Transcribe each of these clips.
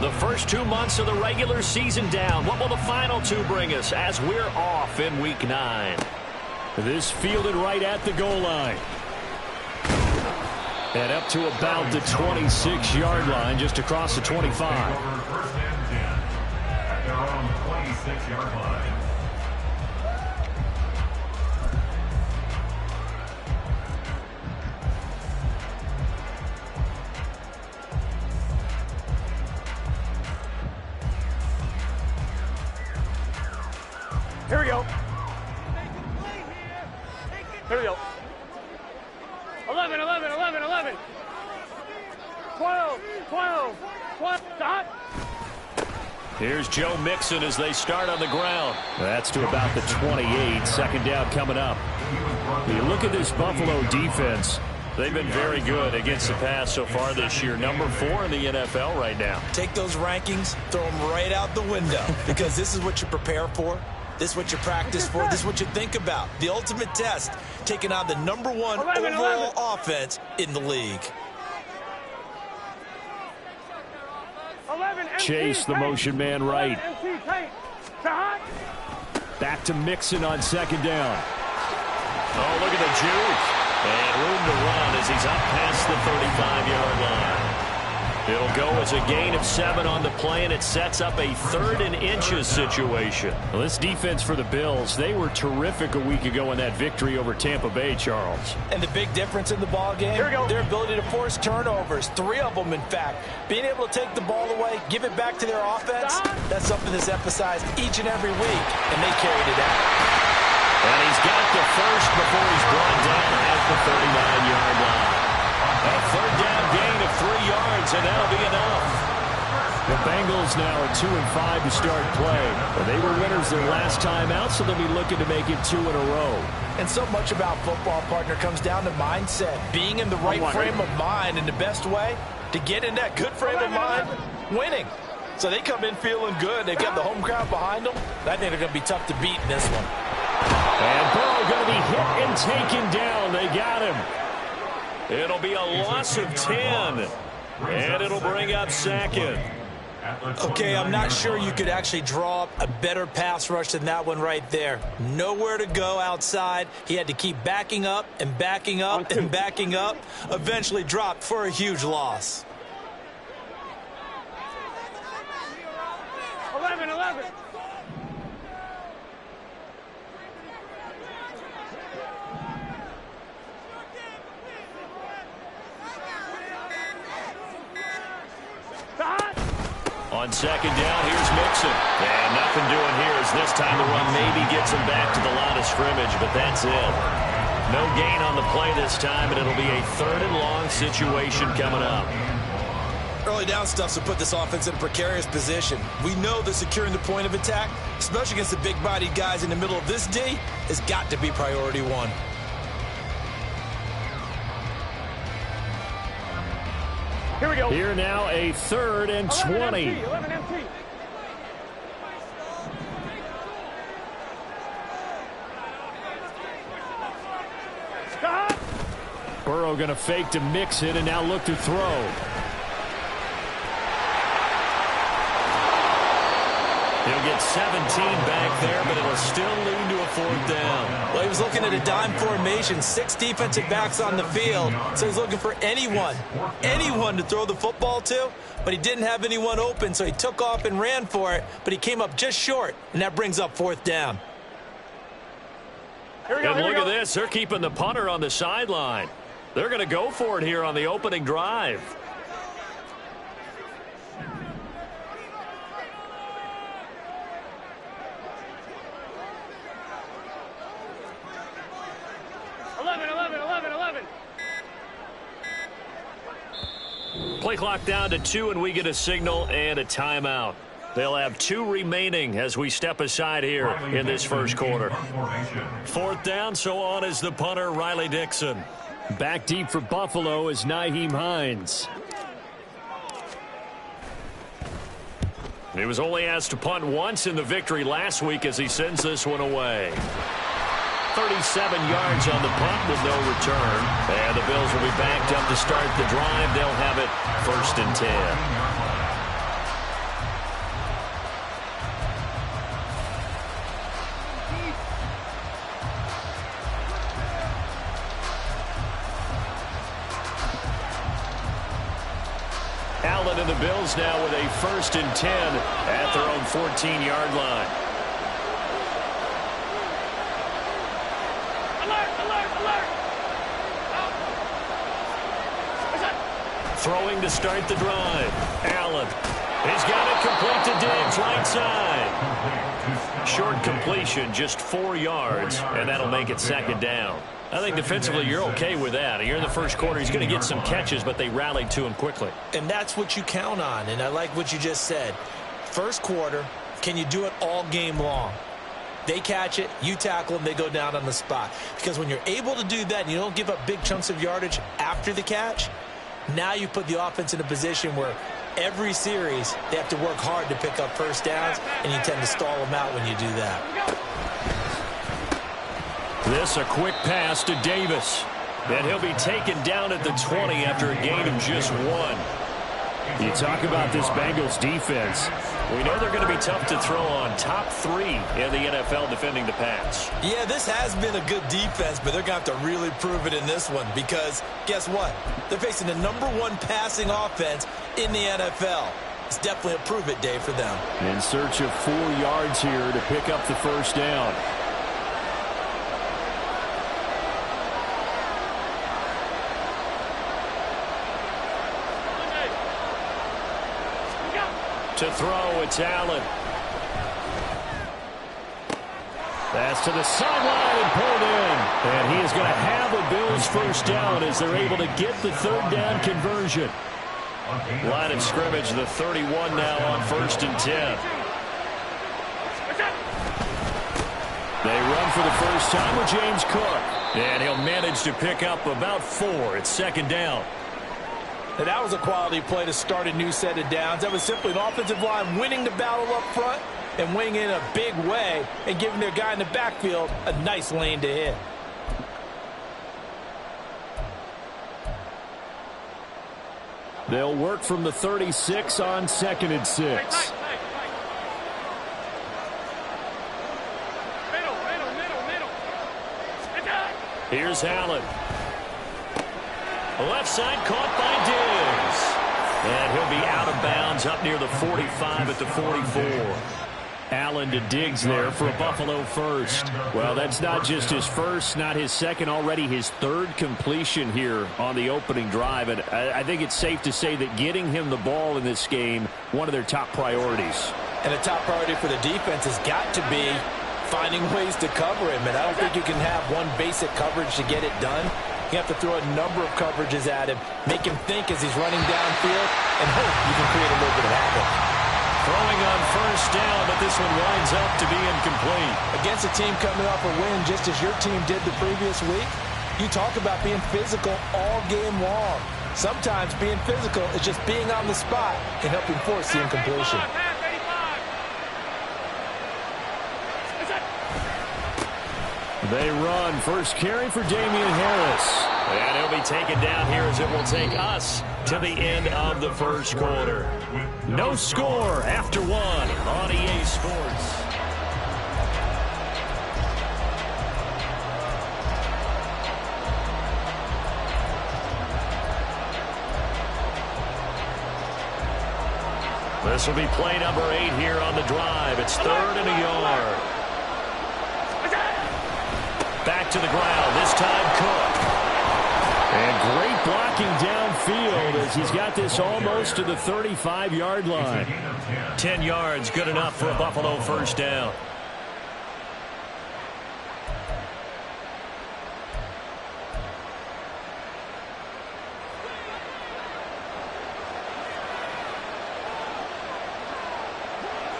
The first 2 months of the regular season down. What will the final 2 bring us as we're off in Week 9? This fielded right at the goal line. And up to about the 26-yard line, just across the 25. First and 10 at their own 26-yard line. Here we go. Here we go. 11, 11, 11, 11. 12, 12, 12. Stop. Here's Joe Mixon as they start on the ground. That's to about the 28. Second down coming up. You look at this Buffalo defense. They've been very good against the pass so far this year. Number 4 in the NFL right now. Take those rankings, throw them right out the window because this is what you prepare for. This is what you practice for. This is what you think about. The ultimate test, taking on the number 1 overall offense in the league. Chase the motion man right. Back to Mixon on second down. Oh, look at the juke. And room to run as he's up past the 35-yard line. It'll go as a gain of 7 on the play, and it sets up a 3rd and inches situation. Well, this defense for the Bills, they were terrific a week ago in that victory over Tampa Bay, Charles. And the big difference in the ball game, their ability to force turnovers, 3 of them, in fact. Being able to take the ball away, give it back to their offense, that's something that's emphasized each and every week, and they carried it out. And he's got the first before he's brought down at the 39-yard line. A 3rd down gain of 3 yards, and that'll be enough. The Bengals now are 2-5 to start play. Well, they were winners their last time out, so they'll be looking to make it 2 in a row. And so much about football, partner, comes down to mindset. Being in the right frame of mind, and the best way to get in that good frame of mind, winning. So they come in feeling good. They've got the home crowd behind them. I think they're going to be tough to beat in this one. And Burrow going to be hit and taken down. They got him. It'll be a loss of 10, and it'll bring up 2nd. Okay, I'm not sure you could actually draw up a better pass rush than that one right there. Nowhere to go outside. He had to keep backing up and backing up and backing up. Eventually dropped for a huge loss. 11, 11. On second down, here's Mixon. And nothing doing here as this time the run maybe gets him back to the line of scrimmage, but that's it. No gain on the play this time, and it'll be a 3rd and long situation coming up. Early down stuff to put this offense in a precarious position. We know that securing the point of attack, especially against the big-bodied guys in the middle of this D, has got to be priority 1. Here we go. Here now a 3rd and 20. 11 MT. Stop. Burrow going to fake to Mixon and now look to throw. He'll get 17 back there, but it'll still lead to a 4th down. Well, he was looking at a dime formation, 6 defensive backs on the field, so he's looking for anyone to throw the football to, but he didn't have anyone open, so he took off and ran for it, but he came up just short, and that brings up 4th down. Here we go, and here look we at go. this. They're keeping the punter on the sideline. They're going to go for it here on the opening drive. Play clock down to 2, and we get a signal and a timeout. They'll have 2 remaining as we step aside here in this first quarter. 4th down, so on is the punter, Riley Dixon. Back deep for Buffalo is Nyheim Hines. He was only asked to punt once in the victory last week as he sends this one away. 37 yards on the punt with no return. And the Bills will be backed up to start the drive. They'll have it 1st and 10. Allen and the Bills now with a 1st and 10 at their own 14-yard line. Throwing to start the drive. Allen. He's got it complete to Diggs, right side. Short completion, just 4 yards, and that'll make it 2nd down. I think defensively you're okay with that. Here in the first quarter, he's going to get some catches, but they rallied to him quickly. And that's what you count on, and I like what you just said. First quarter, can you do it all game long? They catch it, you tackle them, they go down on the spot. Because when you're able to do that and you don't give up big chunks of yardage after the catch, now you put the offense in a position where every series they have to work hard to pick up first downs, and you tend to stall them out when you do that. This a quick pass to Davis. And he'll be taken down at the 20 after a gain of just 1. You talk about this Bengals defense. We know they're going to be tough to throw on. Top 3 in the NFL defending the pass. Yeah, this has been a good defense, but they're going to have to really prove it in this one because guess what? They're facing the #1 passing offense in the NFL. It's definitely a prove-it day for them. In search of 4 yards here to pick up the first down. To throw, it's Allen. That's to the sideline and pulled in. And he is going to have a Bills first down as they're able to get the 3rd down conversion. Line of scrimmage, the 31 now on 1st and 10. They run for the first time with James Cook. And he'll manage to pick up about 4. It's 2nd down. And that was a quality play to start a new set of downs. That was simply an offensive line winning the battle up front and winning in a big way and giving their guy in the backfield a nice lane to hit. They'll work from the 36 on 2nd and 6. Here's Allen. Left side caught by Diggs. And he'll be out of bounds up near the 45 at the 44. Allen to Diggs there for a Buffalo first. Well, that's not just his first, not his second, already his 3rd completion here on the opening drive. And I think it's safe to say that getting him the ball in this game, one of their top priorities. And a top priority for the defense has got to be finding ways to cover him. And I don't think you can have one basic coverage to get it done. You have to throw a number of coverages at him, make him think as he's running downfield, and hope you can create a little bit of havoc. Throwing on first down, but this one winds up to be incomplete. Against a team coming off a win just as your team did the previous week, you talk about being physical all game long. Sometimes being physical is just being on the spot and helping force the incompletion. They run. First carry for Damian Harris. And he'll be taken down here as it will take us to the end of the first quarter. No score after 1 on EA Sports. This will be play number 8 here on the drive. It's 3rd and a yard. Back to the ground, this time Cook. And great blocking downfield as he's got this almost to the 35-yard line. 10 yards, good enough for a Buffalo first down.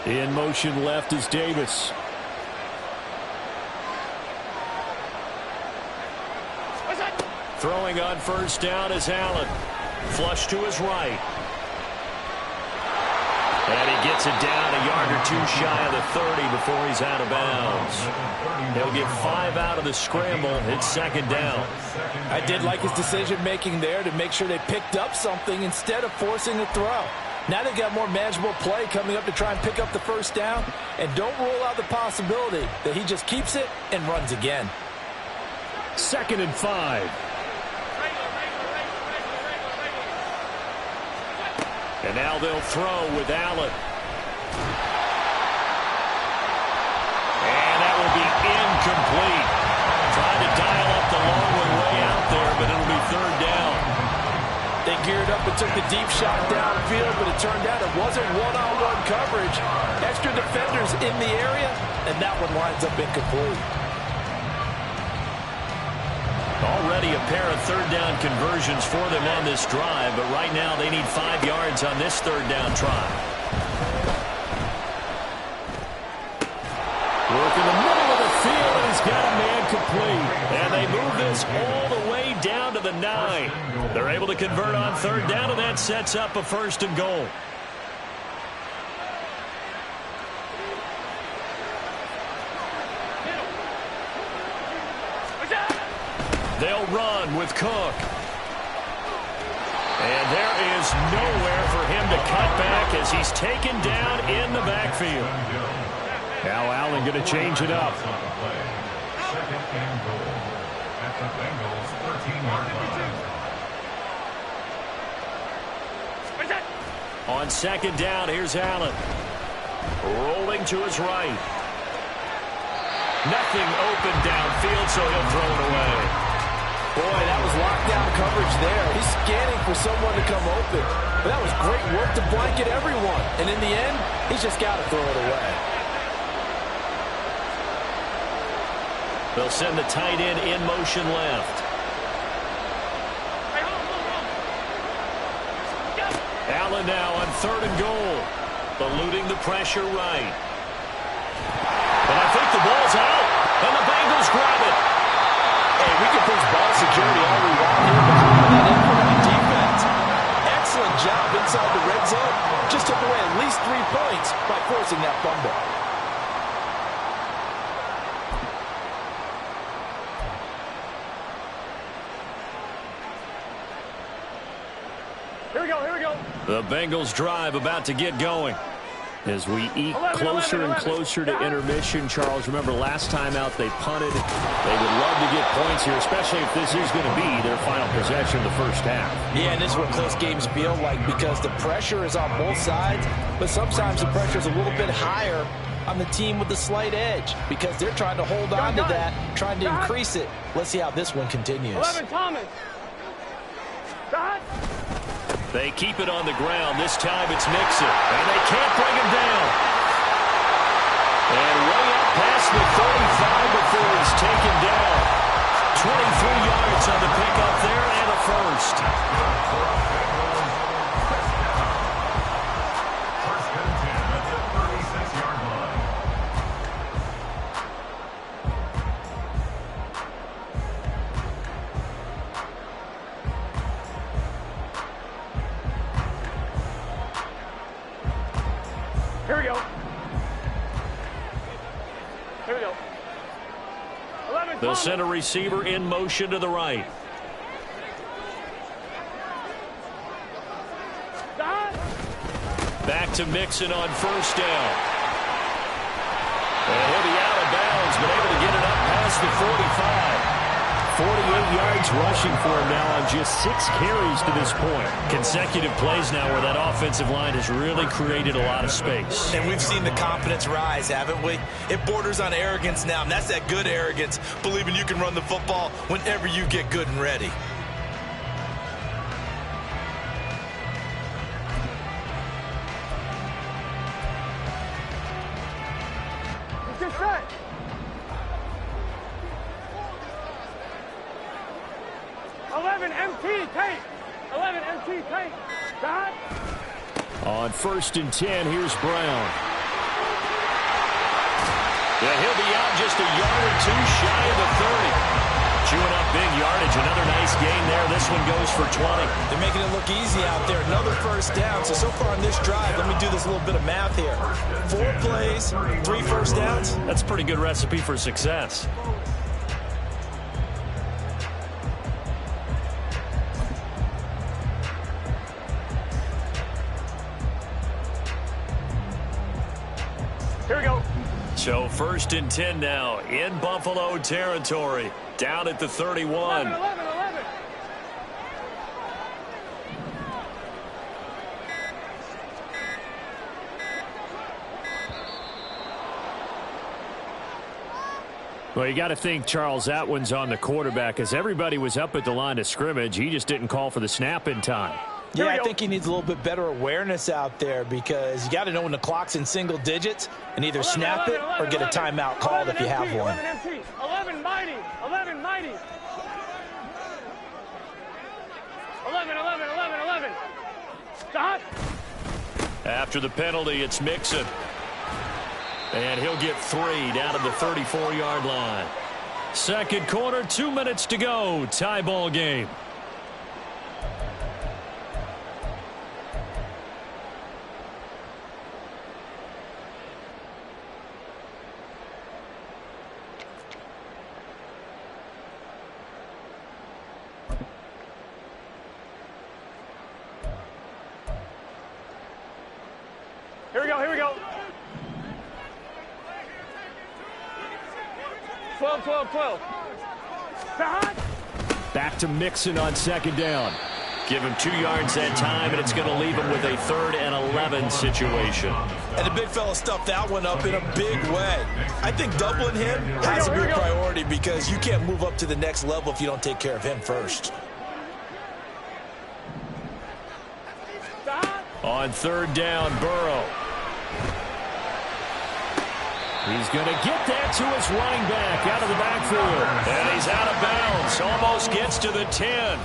In motion left is Davis. Throwing on first down is Allen. Flush to his right. And he gets it down a yard or 2 shy of the 30 before he's out of bounds. He'll get 5 out of the scramble. It's 2nd down. I did like his decision-making there to make sure they picked up something instead of forcing a throw. Now they've got more manageable play coming up to try and pick up the first down. And don't rule out the possibility that he just keeps it and runs again. 2nd and 5. And now they'll throw with Allen. And that will be incomplete. Trying to dial up the long way out there, but it'll be third down. They geared up and took the deep shot downfield, but it turned out it wasn't one-on-one coverage. Extra defenders in the area, and that one lines up incomplete. Already a pair of third down conversions for them on this drive, but right now they need 5 yards on this third down try. Work in the middle of the field, and he's got a man complete. And they move this all the way down to the 9. They're able to convert on third down, and that sets up a first and goal. They'll run with Cook. And there is nowhere for him to cut back as he's taken down in the backfield. Now Allen going to change it up. Second and goal at the Bengals 13-yard line. On second down, here's Allen. Rolling to his right. Nothing open downfield, so he'll throw it away. Boy, that was lockdown coverage there. He's scanning for someone to come open. But that was great work to blanket everyone. And in the end, he's just got to throw it away. They'll send the tight end in motion left. Allen now on third and goal. Eluding the pressure right. And I think the ball's out. And the Bengals grab it. Hey, we can push ball security all we want here, but how about that input on defense? Excellent job inside the red zone. Just took away at least 3 points by forcing that fumble. Here we go, here we go. The Bengals drive about to get going. As we eke closer and closer to intermission, Charles, remember last time out they punted. They would love to get points here, especially if this is going to be their final possession of the first half. Yeah, and this is what close games feel like because the pressure is on both sides, but sometimes the pressure is a little bit higher on the team with the slight edge because they're trying to hold on to that, trying to increase it. Let's see how this one continues. 11, Thomas. Dot. They keep it on the ground. This time it's Mixon. And they can't bring him down. And way up past the 35 before he's taken down. 23 yards on the pickup there and a first. First and 10 at the 36-yard line. Here we go. Here we go. 11, They'll Thomas. send a receiver in motion to the right. Dot. Back to Mixon on first down. And he'll be out of bounds, but able to get it up past the 45. 48 yards rushing for him now on just 6 carries to this point. Consecutive plays now where that offensive line has really created a lot of space. And we've seen the confidence rise, haven't we? It borders on arrogance now, and that's that good arrogance, believing you can run the football whenever you get good and ready. Get set. MT, tape. 11, MT, tape. Dot. On first and 10, here's Brown. Yeah, he'll be out just a yard or two shy of the 30. Chewing up big yardage. Another nice gain there. This one goes for 20. They're making it look easy out there. Another first down. So far on this drive, let me do this little bit of math here. 4 plays, 3 first downs. That's a pretty good recipe for success. Here we go. So first and 10 now in Buffalo territory. Down at the 31. 11. Well, you got to think, Charles, that one's on the quarterback as everybody was up at the line of scrimmage. He just didn't call for the snap in time. Yeah, I think he needs a little bit better awareness out there because you got to know when the clock's in single digits and either snap it or get a timeout called if you have one. 11 mighty. 11 mighty. 11. Stop. After the penalty, it's Mixon. And he'll get 3 down to the 34-yard line. Second quarter, 2 minutes to go. Tie ball game. Here we go. 12. Back to Mixon on second down. Give him 2 yards that time, and it's going to leave him with a 3rd and 11 situation. And the big fella stuffed that one up in a big way. I think doubling him has to be a priority because you can't move up to the next level if you don't take care of him first. On third down, Burrow. He's going to get that to his running back out of the backfield. And he's out of bounds. Almost gets to the 10.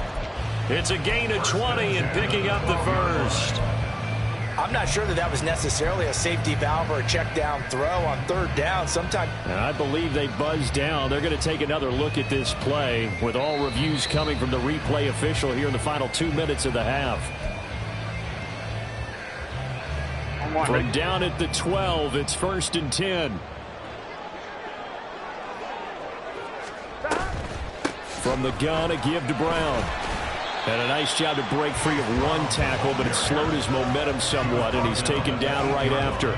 It's a gain of 20 and picking up the first. I'm not sure that was necessarily a safety valve or a check down throw on third down. Sometimes I believe they buzzed down. They're going to take another look at this play with all reviews coming from the replay official here in the final 2 minutes of the half. From down at the 12, it's 1st and 10. From the gun, a give to Brown. And a nice job to break free of one tackle, but it slowed his momentum somewhat, and he's taken down right after.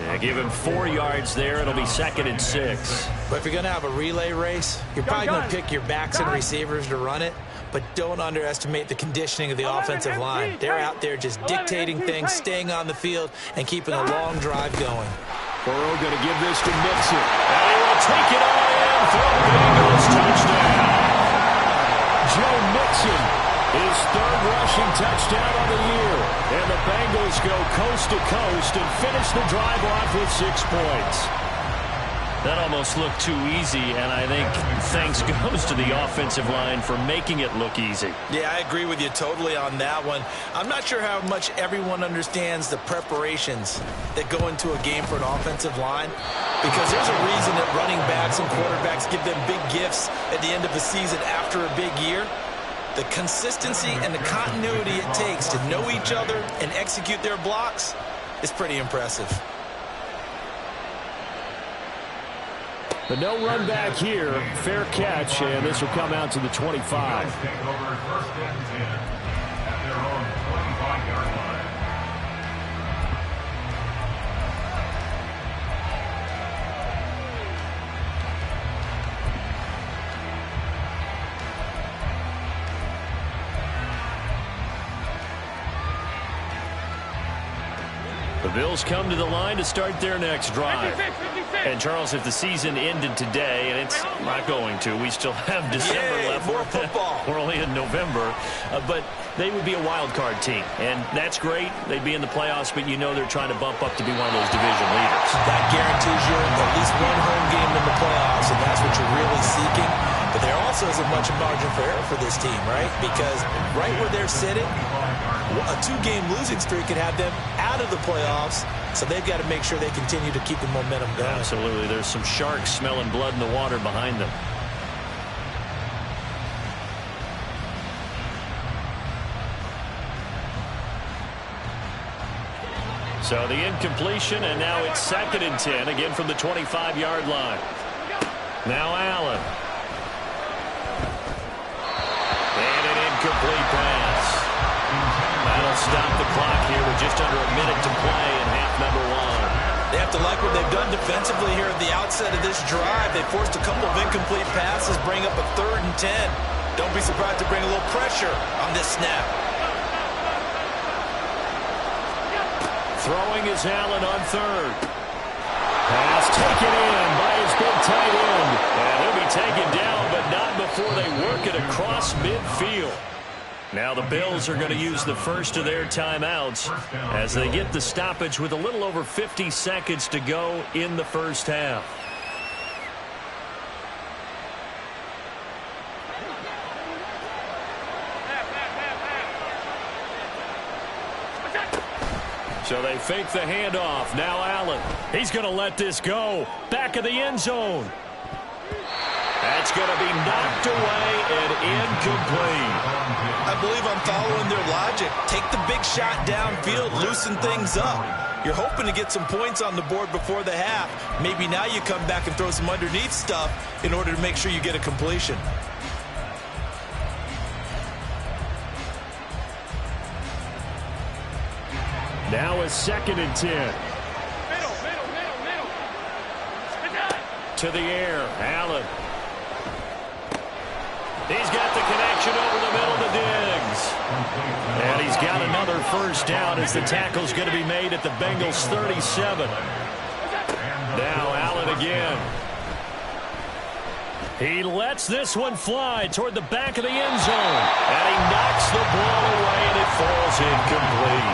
Yeah, give him 4 yards there. It'll be 2nd and 6. But if you're going to have a relay race, you're probably going to pick your backs and receivers to run it. But don't underestimate the conditioning of the offensive line. They're out there just dictating things, staying on the field, and keeping a long drive going. Burrow going to give this to Mixon. And he will take it all in for a Bengals touchdown. Joe Mixon, his 3rd rushing touchdown of the year. And the Bengals go coast to coast and finish the drive off with 6 points. That almost looked too easy, and I think thanks goes to the offensive line for making it look easy. Yeah, I agree with you totally on that one. I'm not sure how much everyone understands the preparations that go into a game for an offensive line, because there's a reason that running backs and quarterbacks give them big gifts at the end of the season after a big year. The consistency and the continuity it takes to know each other and execute their blocks is pretty impressive. But no run back here. Fair catch, and this will come out to the 25. Take over 1st and 10 at their own 25-yard line. The Bills come to the line to start their next drive. 56. And, Charles, if the season ended today, and it's not going to, we still have December left. More football. We're only in November. But they would be a wild card team. And that's great. They'd be in the playoffs, but you know they're trying to bump up to be one of those division leaders. That guarantees you at least one home game in the playoffs, and that's what you're really seeking. But there also isn't much margin for error for this team, right? Because right where they're sitting, a 2-game losing streak could have them out of the playoffs, so they've got to make sure they continue to keep the momentum going. Absolutely. There's some sharks smelling blood in the water behind them. So the incompletion, and now it's 2nd and 10, again from the 25-yard line. Now Allen. And an incomplete pass. That'll stop the clock here with just under a minute to play in half number 1. They have to like what they've done defensively here at the outset of this drive. They forced a couple of incomplete passes, bring up a 3rd and 10. Don't be surprised to bring a little pressure on this snap. Throwing is Allen on 3rd. Pass taken in by his big tight end. And he'll be taken down, but not before they work it across midfield. Now the Bills are going to use the first of their timeouts as they get the stoppage with a little over 50 seconds to go in the first half. So they fake the handoff. Now Allen. He's going to let this go. Back of the end zone. That's going to be knocked away and incomplete. I believe I'm following their logic. Take the big shot downfield, loosen things up. You're hoping to get some points on the board before the half. Maybe now you come back and throw some underneath stuff in order to make sure you get a completion. Now a 2nd and 10. Middle. To the air, Allen. He's got the connection over the middle to Diggs. And he's got another first down as the tackle's going to be made at the Bengals 37. Now Allen again. He lets this one fly toward the back of the end zone. And he knocks the ball away, and it falls incomplete.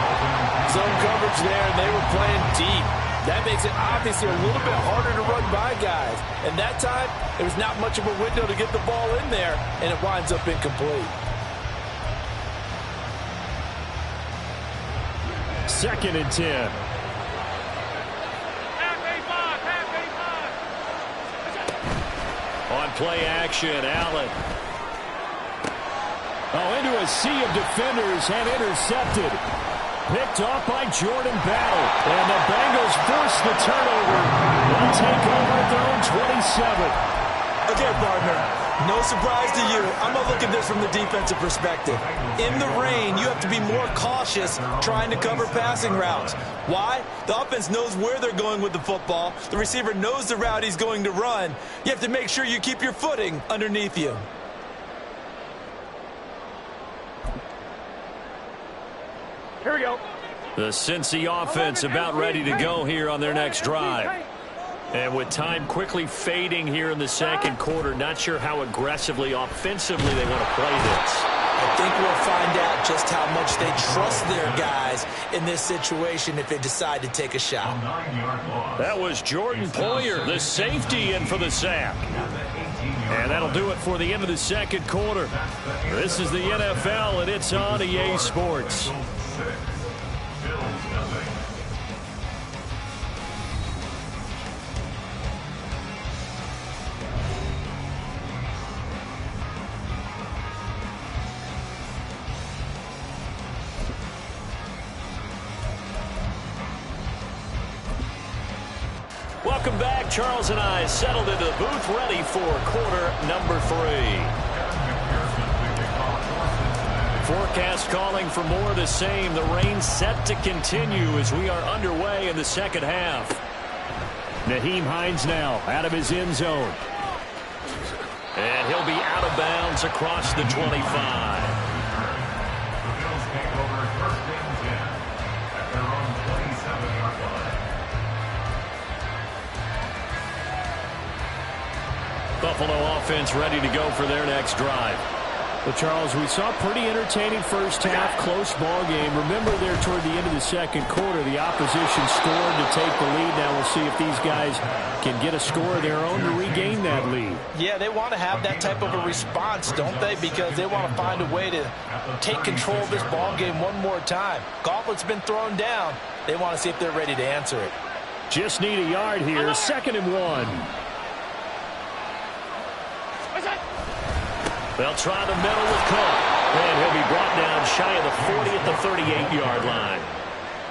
Zone coverage there, and they were playing deep. That makes it obviously a little bit harder to run by guys. And that time, there was not much of a window to get the ball in there, and it winds up incomplete. 2nd and 10. On play action, Allen. Oh, into a sea of defenders and intercepted. Picked off by Jordan Battle. And the Bengals force the turnover. They'll take over at their own 27. Okay, partner, no surprise to you. I'm going to look at this from the defensive perspective. In the rain, you have to be more cautious trying to cover passing routes. Why? The offense knows where they're going with the football. The receiver knows the route he's going to run. You have to make sure you keep your footing underneath you. Here we go. The Cincy offense about ready to go here on their next drive. And with time quickly fading here in the second quarter, not sure how aggressively, offensively they want to play this. I think we'll find out just how much they trust their guys in this situation if they decide to take a shot. That was Jordan Poyer, the safety, in for the sack. And that'll do it for the end of the second quarter. This is the NFL, and it's on EA Sports. Welcome back. Charles and I settled into the booth ready for quarter number 3. Forecast calling for more of the same. The rain set to continue as we are underway in the second half. Nyheim Hines now out of his end zone. And he'll be out of bounds across the 25. Buffalo offense ready to go for their next drive. Well, Charles, we saw a pretty entertaining first half, close ball game. Remember there toward the end of the second quarter, the opposition scored to take the lead. Now we'll see if these guys can get a score of their own to regain that lead. Yeah, they want to have that type of a response, don't they? Because they want to find a way to take control of this ball game one more time. Gauntlet's been thrown down. They want to see if they're ready to answer it. Just need a yard here, 2nd and 1. They'll try the middle with Cook. And he'll be brought down shy of the 40 at the 38-yard line.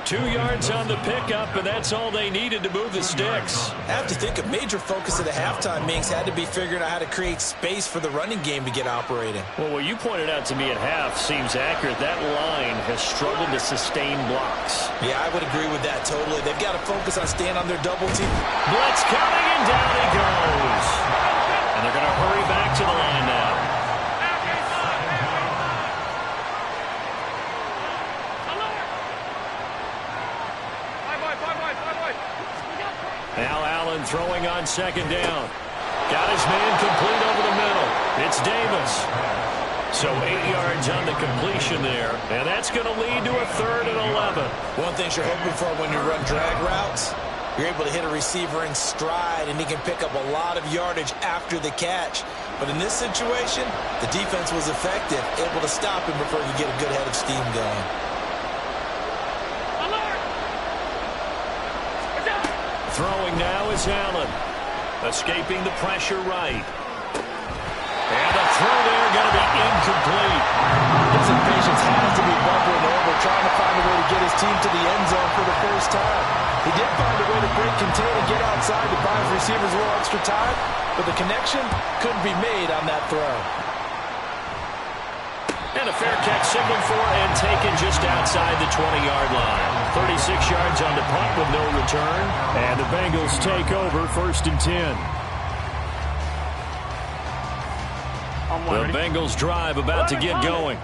2 yards on the pickup, and that's all they needed to move the sticks. I have to think a major focus of the halftime meetings had to be figuring out how to create space for the running game to get operating. Well, what you pointed out to me at half seems accurate. That line has struggled to sustain blocks. Yeah, I would agree with that totally. They've got to focus on staying on their double team. Blitz coming, and down he goes. And they're going to hurry back to the line now. Now Allen throwing on second down. Got his man complete over the middle. It's Davis. So 8 yards on the completion there, and that's going to lead to a 3rd and 11. One thing you're hoping for when you run drag routes, you're able to hit a receiver in stride, and he can pick up a lot of yardage after the catch. But in this situation, the defense was effective, able to stop him before he could get a good head of steam going. Throwing now is Allen. Escaping the pressure right. And the throw there going to be incomplete. His impatience has to be bubbling over, trying to find a way to get his team to the end zone for the first time. He did find a way to break contain and get outside to buy his receivers a little extra time, but the connection couldn't be made on that throw. And a fair catch signaled for and taken just outside the 20-yard line. 36 yards on the punt with no return. And the Bengals take over 1st and 10. The Bengals drive about to get going.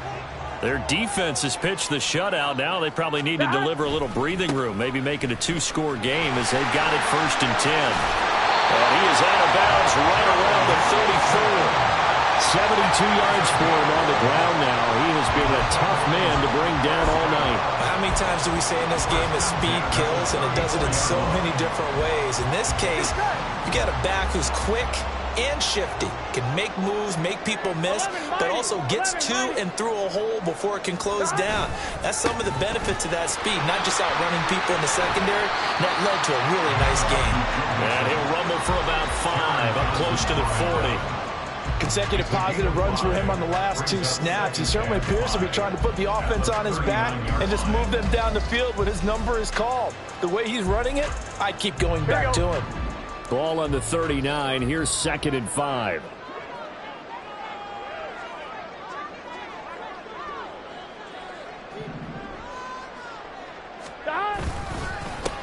Their defense has pitched the shutout. Now they probably need to deliver a little breathing room, maybe make it a 2-score game as they've got it 1st and 10. And he is out of bounds right around the 34. 72 yards for him on the ground now. He has been a tough man to bring down all night. How many times do we say in this game that speed kills, and it does it in so many different ways? In this case, you got a back who's quick and shifty, can make moves, make people miss, but also gets to and through a hole before it can close down. That's some of the benefits of that speed, not just outrunning people in the secondary. That led to a really nice game. And he'll rumble for about 5, up close to the 40. Consecutive positive runs for him on the last 2 snaps. He certainly appears to be trying to put the offense on his back and just move them down the field when his number is called. The way he's running it, I'd keep going back to him. Ball on the 39. Here's 2nd and 5.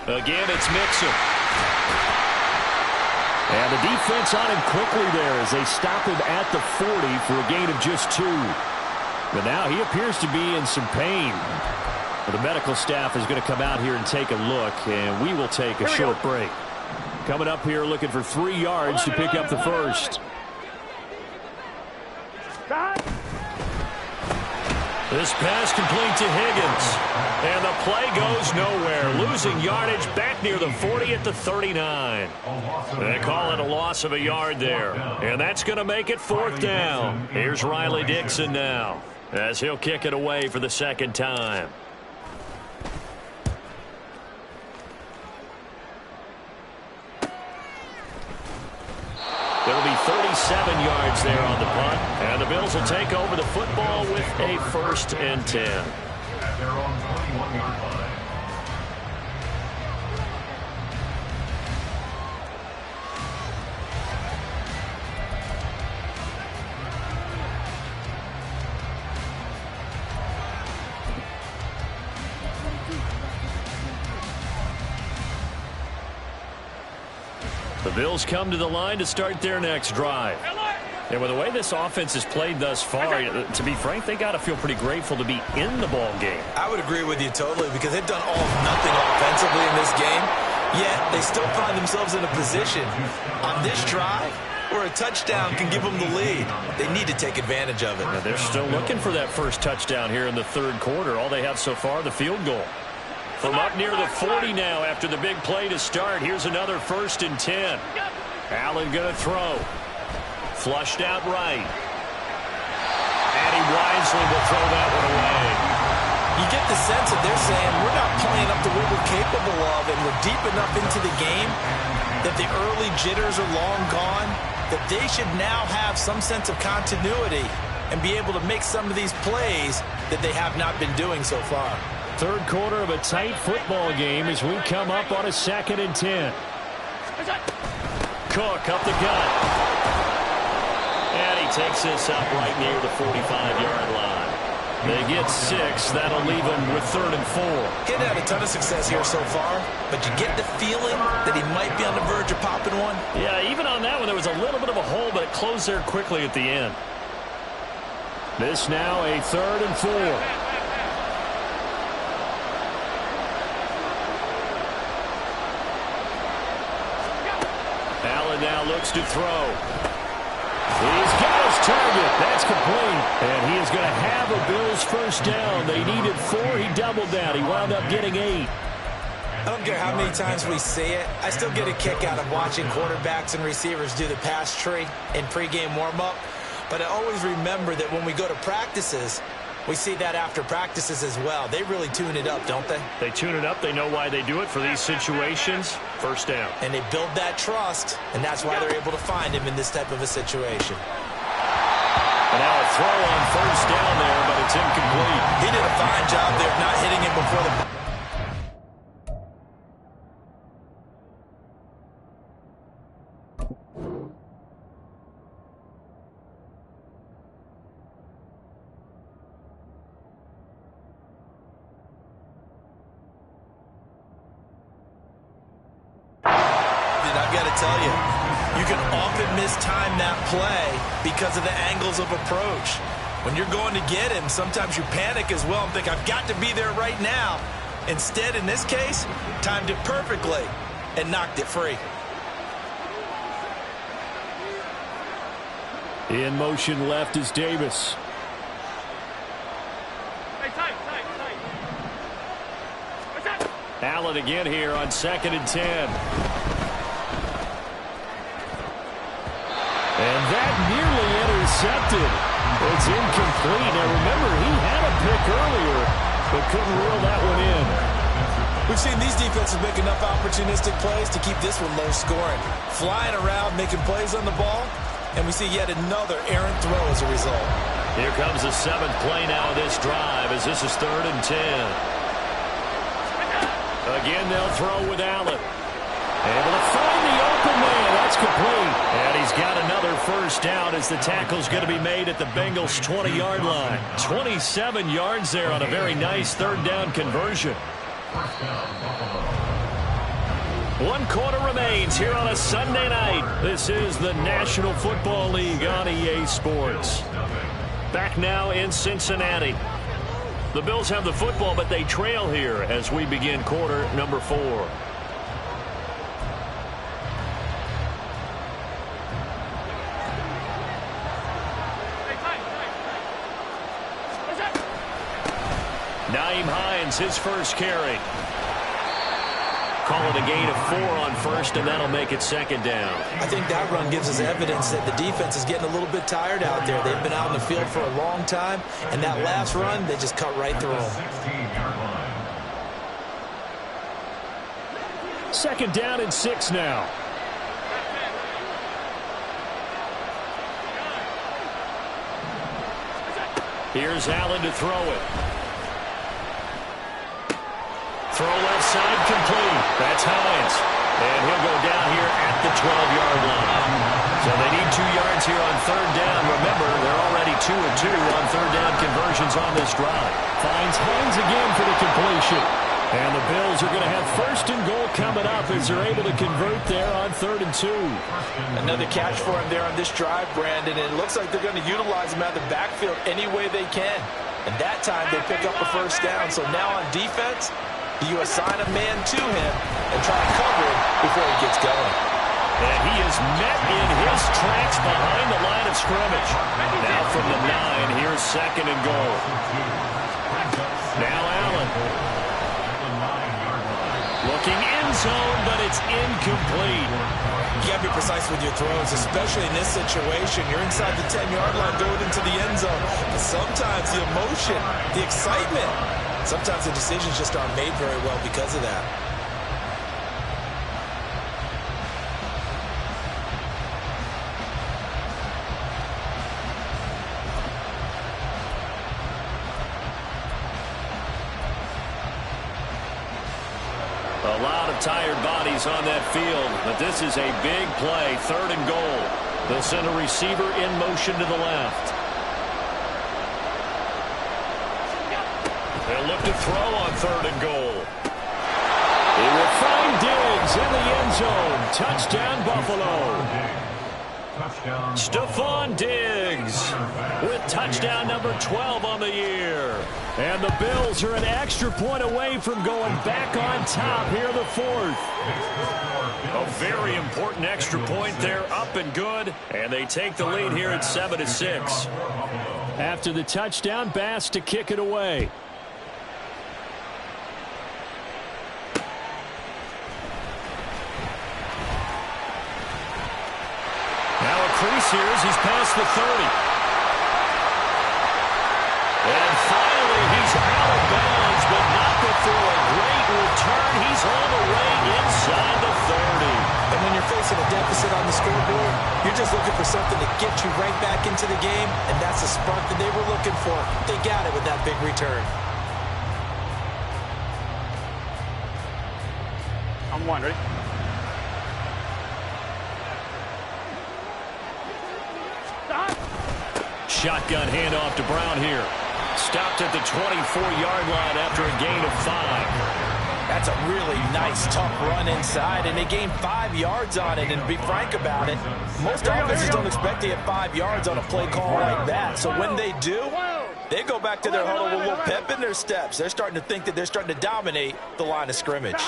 Again, it's Mixon. And the defense on him quickly there as they stop him at the 40 for a gain of just 2. But now he appears to be in some pain. Well, the medical staff is going to come out here and take a look, and we will take a short break. Coming up here looking for 3 yards to pick up the first. This pass complete to Higgins. And the play goes nowhere. Losing yardage back near the 40 at the 39. They call it a loss of a yard there. And that's going to make it 4th down. Here's Riley Dixon now as he'll kick it away for the 2nd time. It'll be 37 yards there on the punt. And the Bills will take over the football with a 1st and 10. At their own 21-yard line. The Bills come to the line to start their next drive. And with the way this offense has played thus far, to be frank, they got to feel pretty grateful to be in the ball game. I would agree with you totally because they've done all of nothing offensively in this game, yet they still find themselves in a position on this drive where a touchdown can give them the lead. They need to take advantage of it. Now they're still looking for that first touchdown here in the 3rd quarter. All they have so far, the field goal. From up near the 40 now after the big play to start. Here's another 1st and 10. Allen going to throw. Flushed out right. And he wisely will throw that one away. You get the sense that they're saying we're not playing up to what we're capable of, and we're deep enough into the game that the early jitters are long gone, that they should now have some sense of continuity and be able to make some of these plays that they have not been doing so far. 3rd quarter of a tight football game as we come up on a 2nd and 10. Cook up the gut. And he takes this up right near the 45-yard line. They get 6. That'll leave them with 3rd and 4. He had a ton of success here so far, but you get the feeling that he might be on the verge of popping one. Yeah, even on that one, there was a little bit of a hole, but it closed there quickly at the end. This now a 3rd and 4. now looks to throw. He's got his target. That's complete. And he is going to have a Bills first down. They needed 4. He doubled that. He wound up getting 8. I don't care how many times we see it. I still get a kick out of watching quarterbacks and receivers do the pass tree in pregame warm-up. But I always remember that when we go to practices, we see that after practices as well. They really tune it up, don't they? They tune it up. They know why they do it for these situations. First down. And they build that trust, and that's why they're able to find him in this type of a situation. And now a throw on first down there, but it's incomplete. He did a fine job there of not hitting him before the... Tell you, you can often mistime that play because of the angles of approach. When you're going to get him, sometimes you panic as well and think, I've got to be there right now. Instead, in this case, timed it perfectly and knocked it free. In motion left is Davis. Hey, tight. What's that? Allen again here on 2nd and 10. And that nearly intercepted. It's incomplete. Now, remember, he had a pick earlier, but couldn't reel that one in. We've seen these defenses make enough opportunistic plays to keep this one low scoring. Flying around, making plays on the ball, and we see yet another errant throw as a result. Here comes the 7th play now of this drive as this is 3rd and 10. Again, they'll throw with Allen. Able to find the open man. That's complete. And he's got another first down as the tackle's going to be made at the Bengals' 20-yard line. 27 yards there on a very nice 3rd down conversion. 1 quarter remains here on a Sunday night. This is the National Football League on EA Sports. Back now in Cincinnati. The Bills have the football, but they trail here as we begin quarter number 4. His first carry. Call it a gain of 4 on first, and that'll make it 2nd down. I think that run gives us evidence that the defense is getting a little bit tired out there. They've been out in the field for a long time, and that last run, they just cut right through them. 2nd down and 6 now. Here's Allen to throw it. Throw left side complete. That's Hines. And he'll go down here at the 12-yard line. So they need 2 yards here on 3rd down. Remember, they're already 2 of 2 on 3rd down conversions on this drive. Finds Hines again for the completion. And the Bills are going to have 1st and goal coming up as they're able to convert there on 3rd and 2. Another catch for him there on this drive, Brandon. And it looks like they're going to utilize him out of the backfield any way they can. And that time they pick up a first down. So now on defense, you assign a man to him and try to cover him before he gets going. And he is met in his tracks behind the line of scrimmage. Now from the 9, here's 2nd and goal. Now Allen. Looking end zone, but it's incomplete. You got to be precise with your throws, especially in this situation. You're inside the 10-yard line going into the end zone. But sometimes the emotion, the excitement, sometimes the decisions just aren't made very well because of that. A lot of tired bodies on that field, but this is a big play, 3rd and goal. They'll send a receiver in motion to the left. They'll look to throw on 3rd and goal. He will find Diggs in the end zone. Touchdown, Buffalo. Stephon Diggs with touchdown number 12 on the year. And the Bills are an extra point away from going back on top here in the fourth. A very important extra point there, up and good. And they take the lead here at 7-6. After the touchdown, Bass to kick it away. Now a crease here as he's past the 30. And finally, he's out of bounds, but not before a great return. He's all the way inside the 30. And when you're facing a deficit on the scoreboard, you're just looking for something to get you right back into the game, and that's the spark that they were looking for. They got it with that big return. On one, ready? Shotgun handoff to Brown here. Stopped at the 24-yard line after a gain of 5. That's a really nice, tough run inside, and they gained 5 yards on it. And to be frank about it, most offenses don't expect to get 5 yards on a play call like that. So when they do, they go back to their huddle with a little pep in their steps. They're starting to think that they're starting to dominate the line of scrimmage.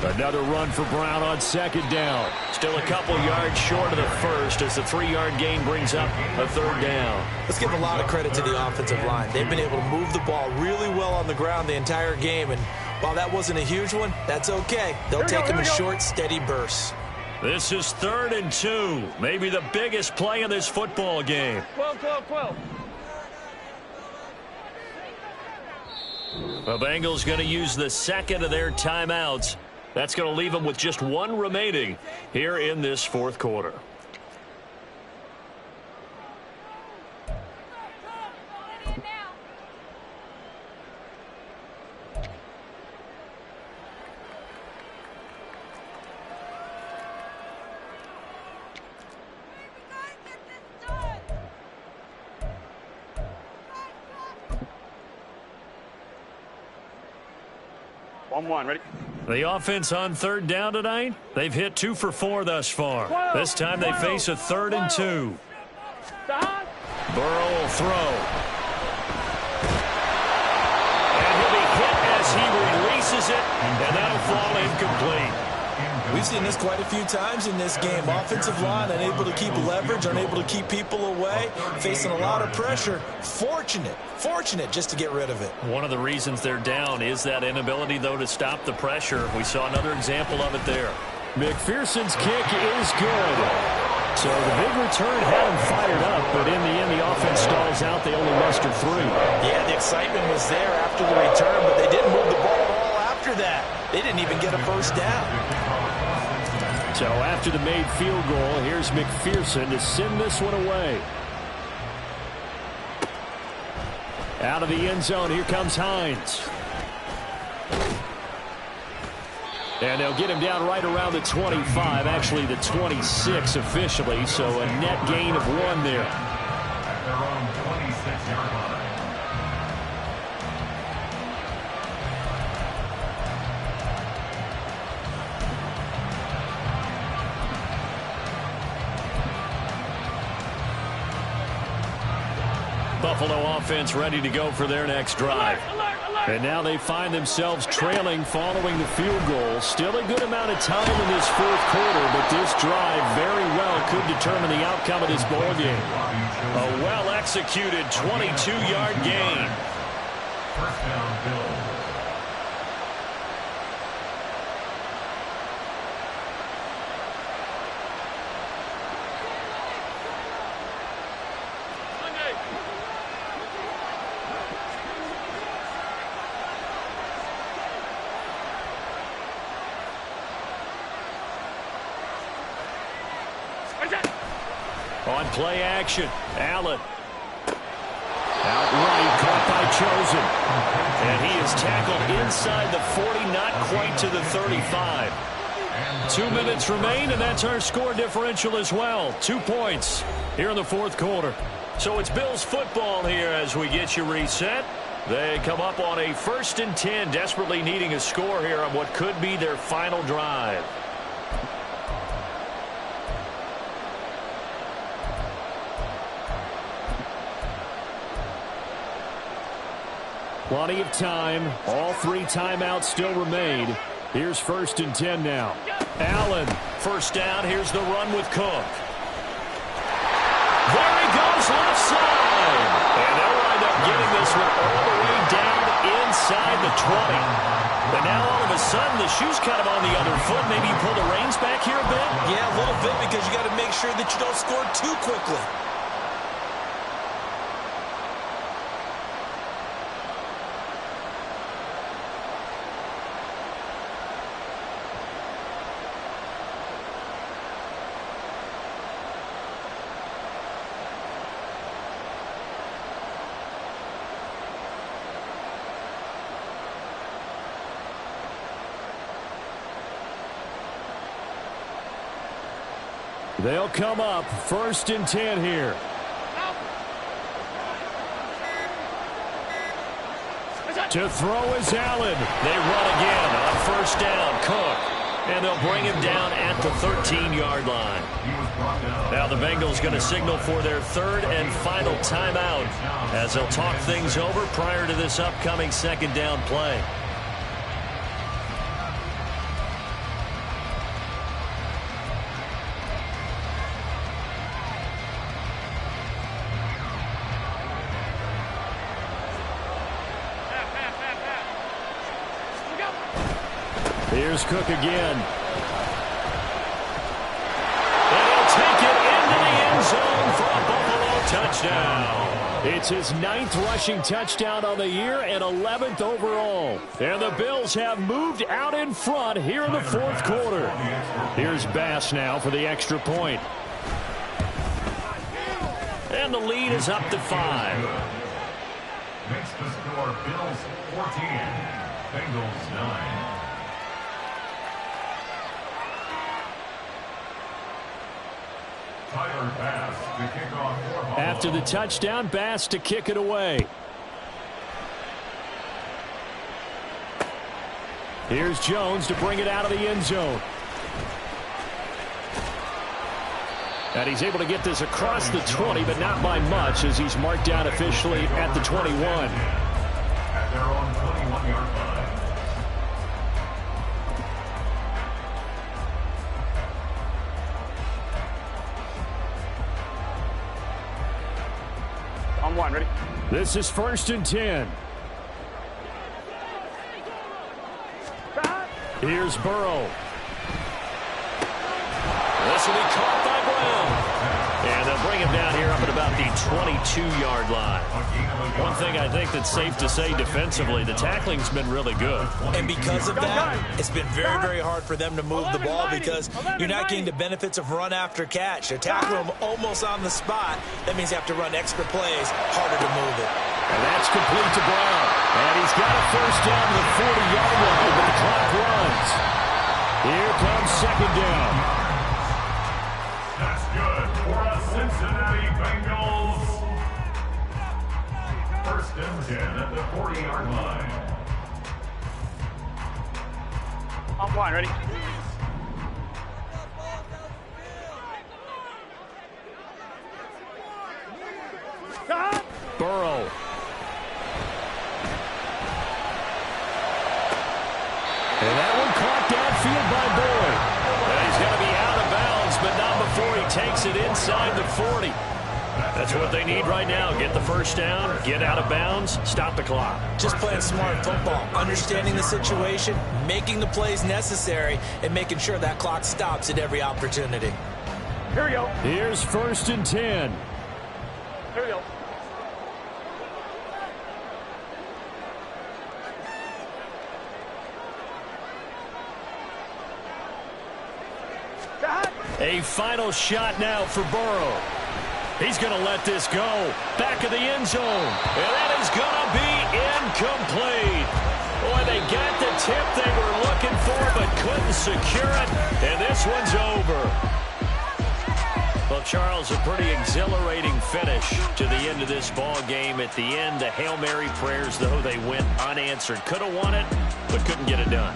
Another run for Brown on second down. Still a couple yards short of the first as the 3-yard gain brings up a third down. Let's give a lot of credit to the offensive line. They've been able to move the ball really well on the ground the entire game, and while that wasn't a huge one, that's okay. They'll take them in short, steady bursts. This is 3rd and 2, maybe the biggest play in this football game. 12. The Bengals going to use the second of their timeouts. That's going to leave them with just one remaining here in this fourth quarter. One, ready? The offense on third down tonight, they've hit 2 for 4 thus far. This time they face a 3rd and 2. Burrow will throw. And he'll be hit as he releases it, and that'll fall incomplete. We've seen this quite a few times in this game. Offensive line unable to keep leverage, unable to keep people away, facing a lot of pressure. Fortunate just to get rid of it. One of the reasons they're down is that inability, though, to stop the pressure. We saw another example of it there. McPherson's kick is good. So the big return had him fired up, but in the end, the offense stalls out. They only muster 3. Yeah, the excitement was there after the return, but they didn't move the ball at all after that. They didn't even get a first down. So after the made field goal, here's McPherson to send this one away. Out of the end zone, here comes Hines. And they'll get him down right around the 25, actually the 26 officially, so a net gain of 1 there. At their own 26-yard line. Buffalo offense ready to go for their next drive. And now they find themselves trailing following the field goal. Still a good amount of time in this fourth quarter, but this drive very well could determine the outcome of this ball game. A well-executed 22-yard gain. First down, Bills. On play action, Allen. Outright caught by Chosen. And he is tackled inside the 40, not quite to the 35. 2 minutes remain, and that's our score differential as well. 2 points here in the fourth quarter. So it's Bills football here as we get you reset. They come up on a 1st and 10, desperately needing a score here on what could be their final drive. Plenty of time. All 3 timeouts still remain. Here's 1st and 10 now. Allen. First down. Here's the run with Cook. There he goes, left side. And they'll wind up getting this one all the way down inside the 20. But now all of a sudden the shoe's kind of on the other foot. Maybe you pull the reins back here a bit? Yeah, a little bit, because you got to make sure that you don't score too quickly. They'll come up 1st and 10 here. To throw is Allen. They run again on 1st down. Cook. And they'll bring him down at the 13-yard line. Now the Bengals going to signal for their 3rd and final timeout as they'll talk things over prior to this upcoming 2nd down play. Here's Cook again. And he'll take it into the end zone for a Buffalo touchdown. It's his 9th rushing touchdown on the year and 11th overall. And the Bills have moved out in front here in the 4th quarter. Here's Bass now for the extra point. And the lead is up to 5. Makes the score Bills 14, Bengals 9. After the touchdown, Bass to kick it away. Here's Jones to bring it out of the end zone. And he's able to get this across the 20, but not by much, as he's marked down officially at the 21. At their own 21-yard line. On 1, ready? This is 1st and 10. Here's Burrow. This will be caught by Brown. And they'll bring him down here up at about the 22-yard line. One thing I think that's safe to say defensively, the tackling's been really good. And because of that, it's been very, very hard for them to move the ball, because you're not getting the benefits of run after catch. They tackle him almost on the spot. That means you have to run extra plays, harder to move it. And that's complete to Brown. And he's got a 1st down to the 40-yard line, but the clock runs. Here comes 2nd down. That's good for a Cincinnati Bengals. 1st and 10 at the 40-yard line. On 1, ready? Burrow. And that one caught downfield by Boyd. And he's going to be out of bounds, but not before he takes it inside the 40. That's what they need right now. Get the 1st down, get out of bounds, stop the clock. Just playing smart football, understanding the situation, making the plays necessary, and making sure that clock stops at every opportunity. Here we go. Here's 1st and 10. Here we go. A final shot now for Burrow. He's going to let this go. Back of the end zone. And that is going to be incomplete. Boy, they got the tip they were looking for, but couldn't secure it. And this one's over. Well, Charles, a pretty exhilarating finish to the end of this ball game. At the end, the Hail Mary prayers, though, they went unanswered. Could have won it, but couldn't get it done.